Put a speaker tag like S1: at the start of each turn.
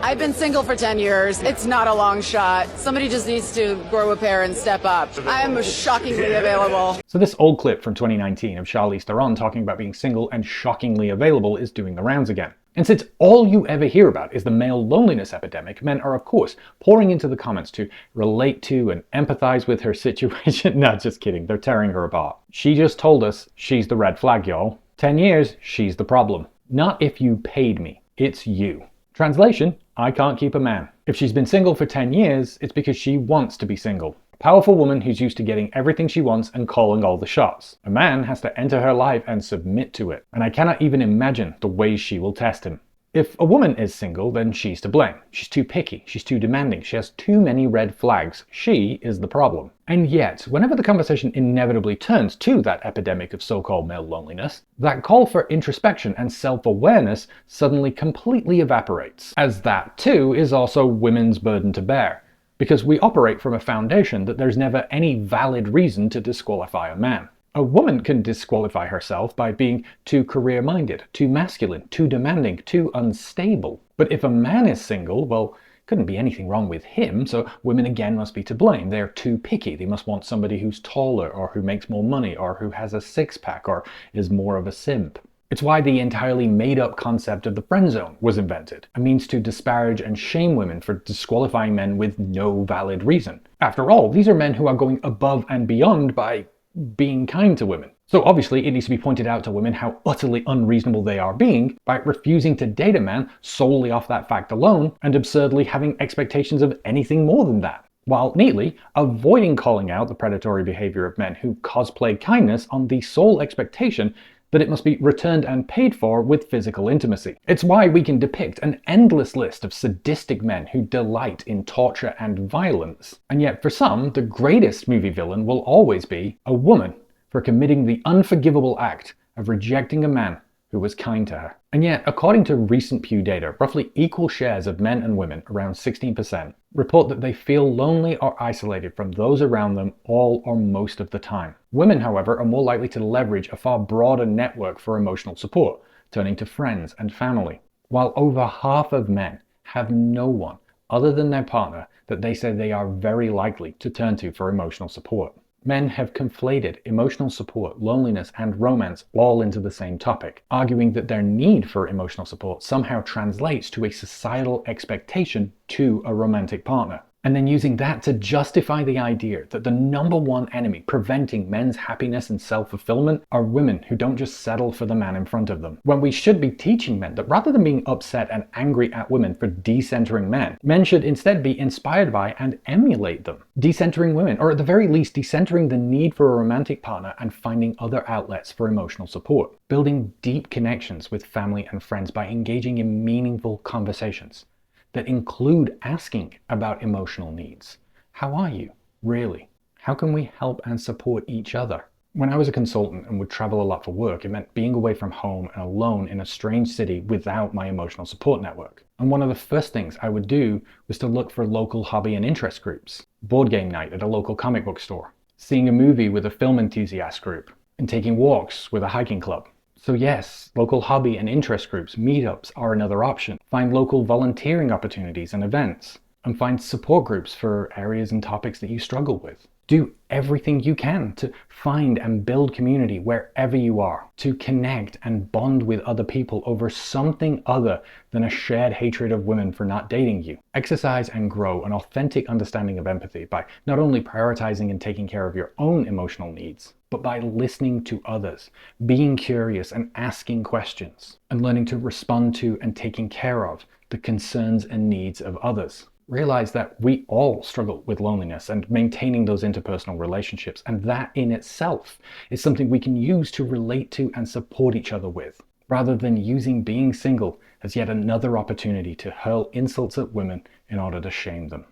S1: I've been single for 10 years. It's not a long shot. Somebody just needs to grow a pair and step up. I'm shockingly available.
S2: So this old clip from 2019 of Charlize Theron talking about being single and shockingly available is doing the rounds again. And since all you ever hear about is the male loneliness epidemic, men are of course pouring into the comments to relate to and empathize with her situation. No, just kidding. They're tearing her apart. She just told us she's the red flag, y'all. 10 years, she's the problem. Not if you paid me. It's you. Translation, I can't keep a man. If she's been single for 10 years, it's because she wants to be single. A powerful woman who's used to getting everything she wants and calling all the shots. A man has to enter her life and submit to it. And I cannot even imagine the ways she will test him. If a woman is single, then she's to blame. She's too picky, she's too demanding, she has too many red flags. She is the problem. And yet, whenever the conversation inevitably turns to that epidemic of so-called male loneliness, that call for introspection and self-awareness suddenly completely evaporates. As that too is also women's burden to bear. Because we operate from a foundation that there's never any valid reason to disqualify a man. A woman can disqualify herself by being too career-minded, too masculine, too demanding, too unstable. But if a man is single, well, couldn't be anything wrong with him, so women again must be to blame. They're too picky. They must want somebody who's taller, or who makes more money, or who has a six-pack, or is more of a simp. It's why the entirely made-up concept of the friend zone was invented, a means to disparage and shame women for disqualifying men with no valid reason. After all, these are men who are going above and beyond by being kind to women. So obviously it needs to be pointed out to women how utterly unreasonable they are being by refusing to date a man solely off that fact alone and absurdly having expectations of anything more than that, while neatly avoiding calling out the predatory behavior of men who cosplay kindness on the sole expectation that it must be returned and paid for with physical intimacy. It's why we can depict an endless list of sadistic men who delight in torture and violence. And yet for some, the greatest movie villain will always be a woman for committing the unforgivable act of rejecting a man who was kind to her. And yet, according to recent Pew data, roughly equal shares of men and women, around 16%, report that they feel lonely or isolated from those around them all or most of the time. Women, however, are more likely to leverage a far broader network for emotional support, turning to friends and family, while over half of men have no one other than their partner that they say they are very likely to turn to for emotional support. Men have conflated emotional support, loneliness, and romance all into the same topic, arguing that their need for emotional support somehow translates to a societal expectation to a romantic partner. And then using that to justify the idea that the number one enemy preventing men's happiness and self-fulfillment are women who don't just settle for the man in front of them. When we should be teaching men that rather than being upset and angry at women for decentering men, men should instead be inspired by and emulate them. Decentering women, or at the very least decentering the need for a romantic partner and finding other outlets for emotional support. Building deep connections with family and friends by engaging in meaningful conversations that include asking about emotional needs. How are you, really? How can we help and support each other? When I was a consultant and would travel a lot for work, it meant being away from home and alone in a strange city without my emotional support network. And one of the first things I would do was to look for local hobby and interest groups, board game night at a local comic book store, seeing a movie with a film enthusiast group, and taking walks with a hiking club. So yes, local hobby and interest groups, meetups are another option. Find local volunteering opportunities and events, and find support groups for areas and topics that you struggle with. Do everything you can to find and build community wherever you are, to connect and bond with other people over something other than a shared hatred of women for not dating you. Exercise and grow an authentic understanding of empathy by not only prioritizing and taking care of your own emotional needs, but by listening to others, being curious and asking questions, and learning to respond to and taking care of the concerns and needs of others. Realize that we all struggle with loneliness and maintaining those interpersonal relationships, and that in itself is something we can use to relate to and support each other with, rather than using being single as yet another opportunity to hurl insults at women in order to shame them.